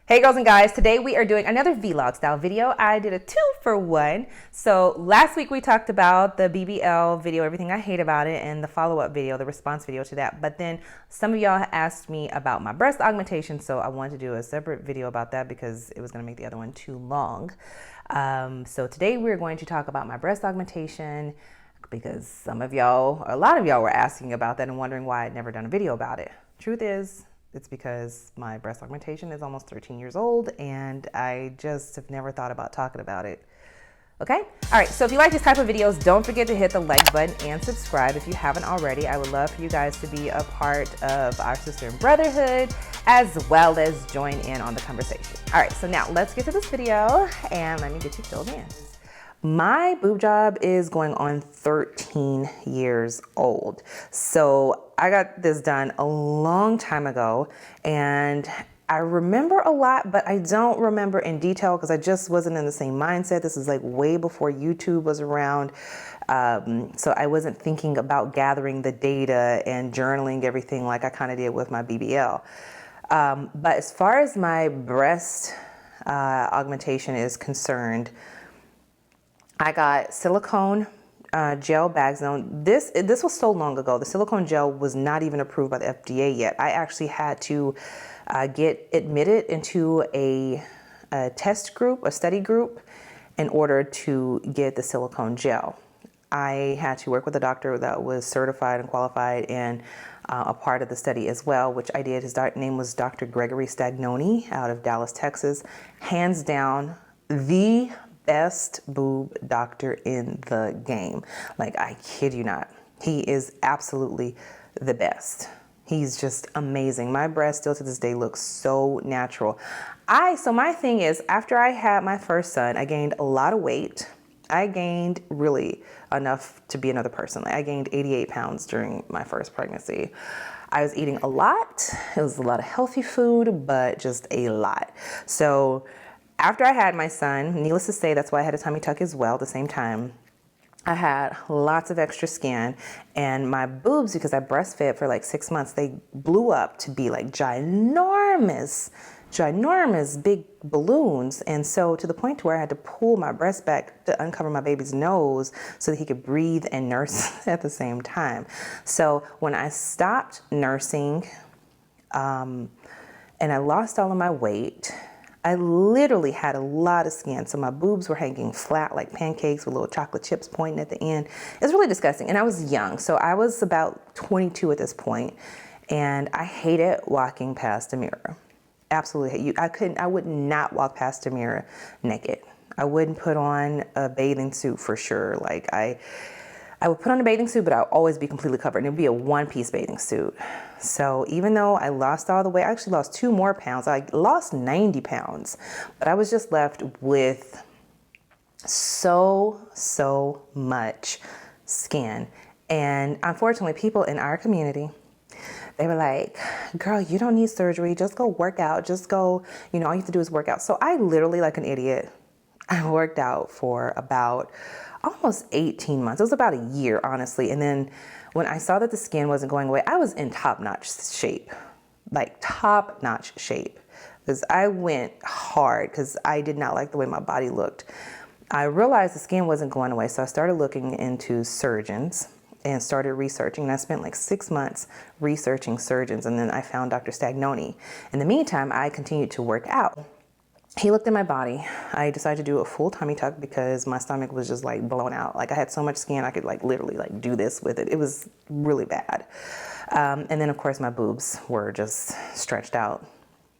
Hey girls and guys, today we are doing another vlog style video. I did a 2-for-1. So last week we talked about the BBL video, everything I hate about it, and the follow-up video, the response video to that. But then some of y'all asked me about my breast augmentation, so I wanted to do a separate video about that because it was going to make the other one too long. So today we're going to talk about my breast augmentation because some of y'all, or a lot of y'all were asking about that and wondering why I'd never done a video about it. Truth is, it's because my breast augmentation is almost 13 years old and I just have never thought about talking about it. Okay? All right, so if you like these type of videos, don't forget to hit the like button and subscribe if you haven't already. I would love for you guys to be a part of our sister and brotherhood as well as join in on the conversation. All right, so now let's get to this video and let me get you filled in. My boob job is going on 13 years old. So I got this done a long time ago and I remember a lot, but I don't remember in detail because I just wasn't in the same mindset. This is like way before YouTube was around. So I wasn't thinking about gathering the data and journaling everything like I kind of did with my BBL. But as far as my breast augmentation is concerned, I got silicone gel bags. Now, this was so long ago. The silicone gel was not even approved by the FDA yet. I actually had to get admitted into a test group, a study group, in order to get the silicone gel. I had to work with a doctor that was certified and qualified and a part of the study as well, which I did. His name was Dr. Gregory Stagnone out of Dallas, Texas. Hands down, the best boob doctor in the game. Like, I kid you not. He is absolutely the best. He's just amazing. My breast still to this day looks so natural. So my thing is, after I had my first son, I gained a lot of weight. I gained really enough to be another person. Like, I gained 88 pounds during my first pregnancy. I was eating a lot. It was a lot of healthy food, but just a lot. So after I had my son, needless to say, that's why I had a tummy tuck as well at the same time. I had lots of extra skin and my boobs, because I breastfed for like 6 months, they blew up to be like ginormous big balloons. And so to the point where I had to pull my breast back to uncover my baby's nose so that he could breathe and nurse at the same time. So when I stopped nursing and I lost all of my weight, I literally had a lot of skin. So my boobs were hanging flat like pancakes with little chocolate chips pointing at the end. It was really disgusting. And I was young. So I was about 22 at this point, and I hated walking past a mirror. Absolutely hate you. I would not walk past a mirror naked. I wouldn't put on a bathing suit for sure. Like I would put on a bathing suit, but I would always be completely covered. And it would be a one-piece bathing suit. So even though I lost all the weight, I actually lost 2 more pounds. I lost 90 pounds, but I was just left with so much skin. And unfortunately, people in our community, they were like, girl, you don't need surgery. Just go work out. Just go, all you have to do is work out. So I literally, like an idiot, I worked out for about almost 18 months. It was about a year, honestly. And then when I saw that the skin wasn't going away, I was in top-notch shape, like top-notch shape, because I went hard because I did not like the way my body looked. I realized the skin wasn't going away, so I started looking into surgeons and started researching. And I spent like 6 months researching surgeons, and then I found Dr. Stagnone. In the meantime, I continued to work out. He looked at my body. I decided to do a full tummy tuck because my stomach was just like blown out. Like I had so much skin, I could like literally like do this with it. It was really bad. And then of course my boobs were just stretched out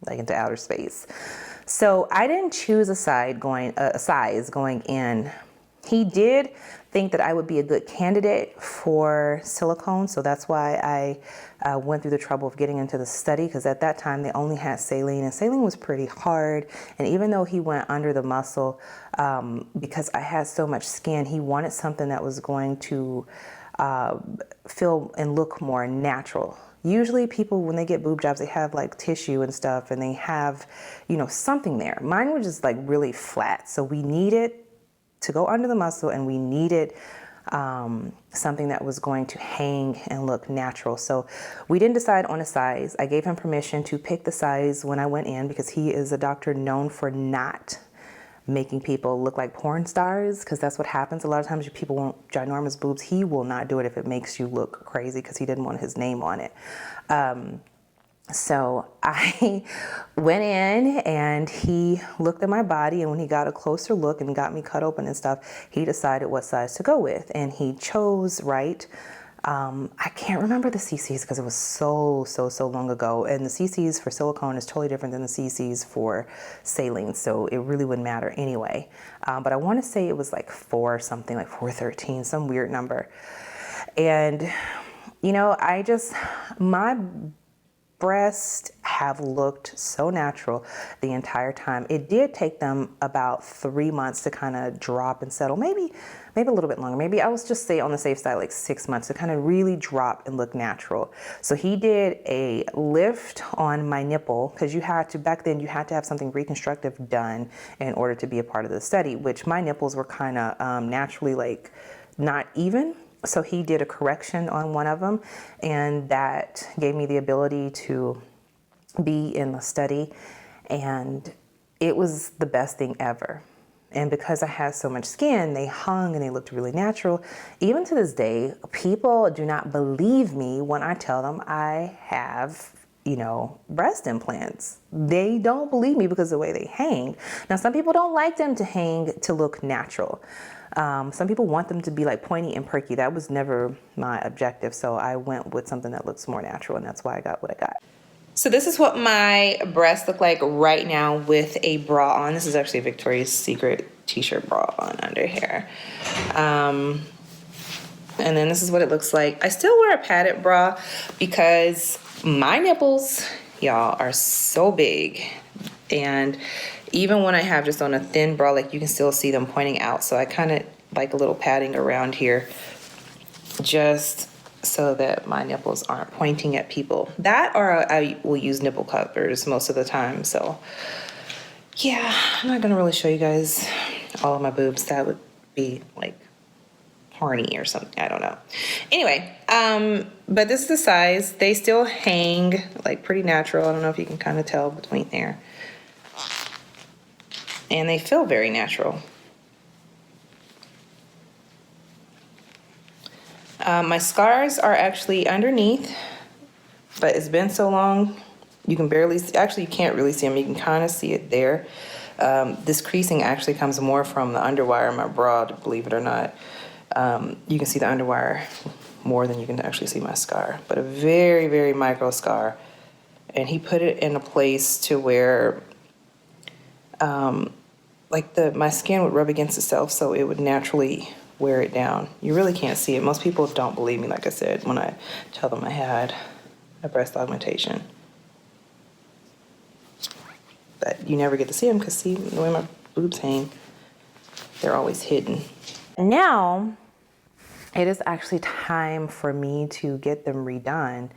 like into outer space. So I didn't choose a size going in. He did think that I would be a good candidate for silicone, so that's why I went through the trouble of getting into the study, because at that time they only had saline, and saline was pretty hard. And even though he went under the muscle, because I had so much skin, he wanted something that was going to feel and look more natural. Usually people, when they get boob jobs, they have like tissue and stuff, and they have, something there. Mine was just like really flat, so we needed to go under the muscle, and we needed something that was going to hang and look natural. So we didn't decide on a size. I gave him permission to pick the size when I went in, because he is a doctor known for not making people look like porn stars, because that's what happens. A lot of times people want ginormous boobs. He will not do it if it makes you look crazy, because he didn't want his name on it. So I went in and he looked at my body, and when he got a closer look and got me cut open and stuff, he decided what size to go with, and he chose right. I can't remember the CCs because it was so long ago, and the CCs for silicone is totally different than the CCs for saline, so it really wouldn't matter anyway. But I want to say it was like 4 something, like 413, some weird number. And you know, my breasts have looked so natural the entire time. It did take them about 3 months to kind of drop and settle, maybe a little bit longer. Maybe I was just say on the safe side, like 6 months to kind of really drop and look natural. So he did a lift on my nipple, because back then you had to have something reconstructive done in order to be a part of the study, which my nipples were kind of naturally like not even. So he did a correction on one of them, and that gave me the ability to be in the study, and it was the best thing ever. And because I had so much skin, they hung and they looked really natural. Even to this day, people do not believe me when I tell them I have, you know, breast implants. They don't believe me because of the way they hang. Now, some people don't like them to hang to look natural. Some people want them to be like pointy and perky. That was never my objective. So I went with something that looks more natural, and that's why I got what I got. So this is what my breasts look like right now with a bra on. This is actually a Victoria's Secret t-shirt bra on under here. And then this is what it looks like. I still wear a padded bra because my nipples, y'all, are so big. And even when I have just on a thin bra, like you can still see them pointing out. So I kind of like a little padding around here just so that my nipples aren't pointing at people. That, or I will use nipple covers most of the time. So yeah, I'm not gonna really show you guys all of my boobs. That would be like porny or something, I don't know. Anyway, but this is the size. They still hang like pretty natural. I don't know if you can kind of tell between there. And they feel very natural. My scars are actually underneath, but it's been so long, you can barely see. Actually, you can't really see them. You can kind of see it there. This creasing actually comes more from the underwire of my bra, believe it or not. You can see the underwire more than you can actually see my scar, but a very, very micro scar. And he put it in a place to where like my skin would rub against itself, so it would naturally wear it down. You really can't see it. Most people don't believe me, like I said, when I tell them I had a breast augmentation. But you never get to see them, because see the way my boobs hang, they're always hidden. Now, it is actually time for me to get them redone,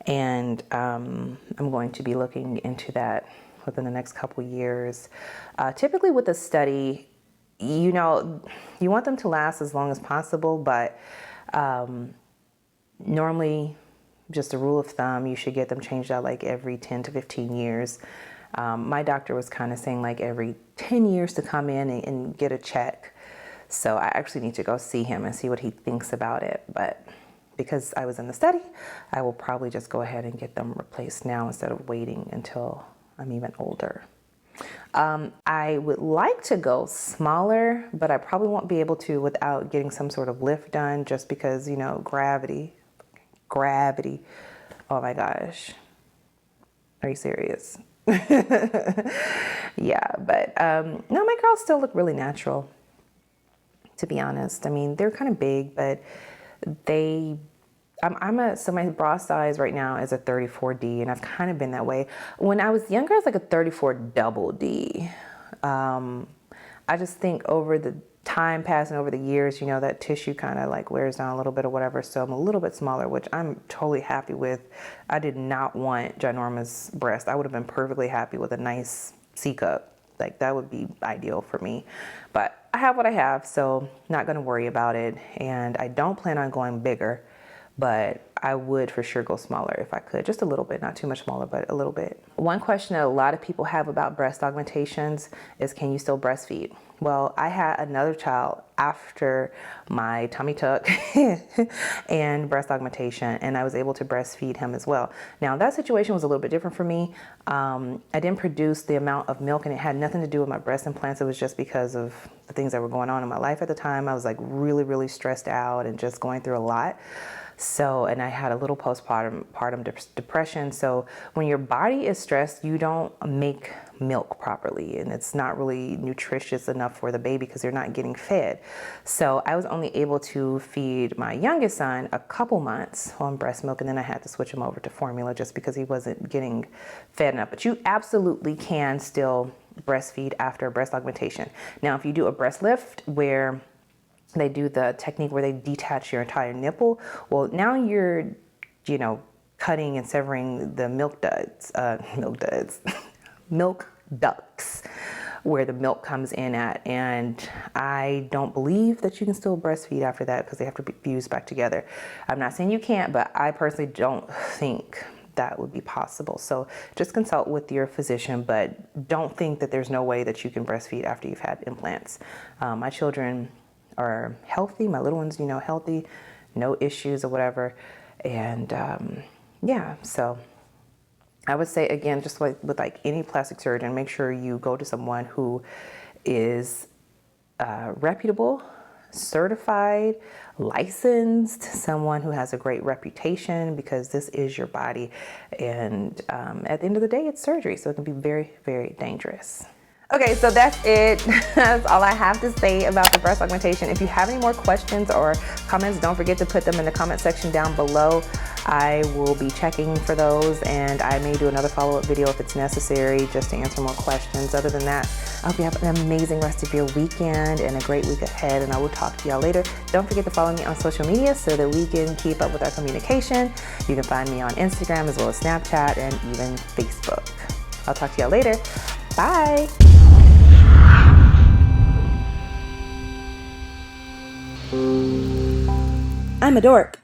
and I'm going to be looking into that within the next couple years. Typically with a study, you know, you want them to last as long as possible, but normally, just a rule of thumb, you should get them changed out like every 10 to 15 years. My doctor was kind of saying like every 10 years to come in and get a check. So I actually need to go see him and see what he thinks about it. But because I was in the study, I will probably just go ahead and get them replaced now instead of waiting until I'm even older. I would like to go smaller, but I probably won't be able to without getting some sort of lift done, just because, you know, gravity. Oh my gosh. Are you serious? Yeah, but no, my girls still look really natural, to be honest. I mean, they're kind of big, but so my bra size right now is a 34D, and I've kind of been that way. When I was younger, I was like a 34 double D. I just think over the time passing, over the years, you know, that tissue kind of like wears down a little bit or whatever. So I'm a little bit smaller, which I'm totally happy with. I did not want ginormous breasts. I would have been perfectly happy with a nice C cup, Like that would be ideal for me, but I have what I have, so not going to worry about it. And I don't plan on going bigger, but I would for sure go smaller if I could, just a little bit, not too much smaller, but a little bit. One question that a lot of people have about breast augmentations is, can you still breastfeed? Well, I had another child after my tummy tuck and breast augmentation, and I was able to breastfeed him as well. Now, that situation was a little bit different for me. I didn't produce the amount of milk, and it had nothing to do with my breast implants. It was just because of the things that were going on in my life at the time. I was like really, really stressed out and just going through a lot. So, and I had a little postpartum depression. So when your body is stressed, you don't make milk properly, and it's not really nutritious enough for the baby because you're not getting fed. So I was only able to feed my youngest son a couple months on breast milk, and then I had to switch him over to formula just because he wasn't getting fed enough. But you absolutely can still breastfeed after breast augmentation. Now, if you do a breast lift where they do the technique where they detach your entire nipple, well, now you're, cutting and severing the milk ducts where the milk comes in at. And I don't believe that you can still breastfeed after that because they have to be fused back together. I'm not saying you can't, but I personally don't think that would be possible. So just consult with your physician, but don't think that there's no way that you can breastfeed after you've had implants. My children are healthy, my little ones, healthy, no issues or whatever. And so I would say, again, just like with like any plastic surgeon, make sure you go to someone who is reputable, certified, licensed, someone who has a great reputation, because this is your body. And at the end of the day, it's surgery, so it can be very, very dangerous. Okay, so that's it. That's all I have to say about the breast augmentation. If you have any more questions or comments, don't forget to put them in the comment section down below. I will be checking for those, and I may do another follow-up video if it's necessary, just to answer more questions. Other than that, I hope you have an amazing rest of your weekend and a great week ahead, and I will talk to y'all later. Don't forget to follow me on social media so that we can keep up with our communication. You can find me on Instagram as well as Snapchat and even Facebook. I'll talk to y'all later. Bye. I'm a dork.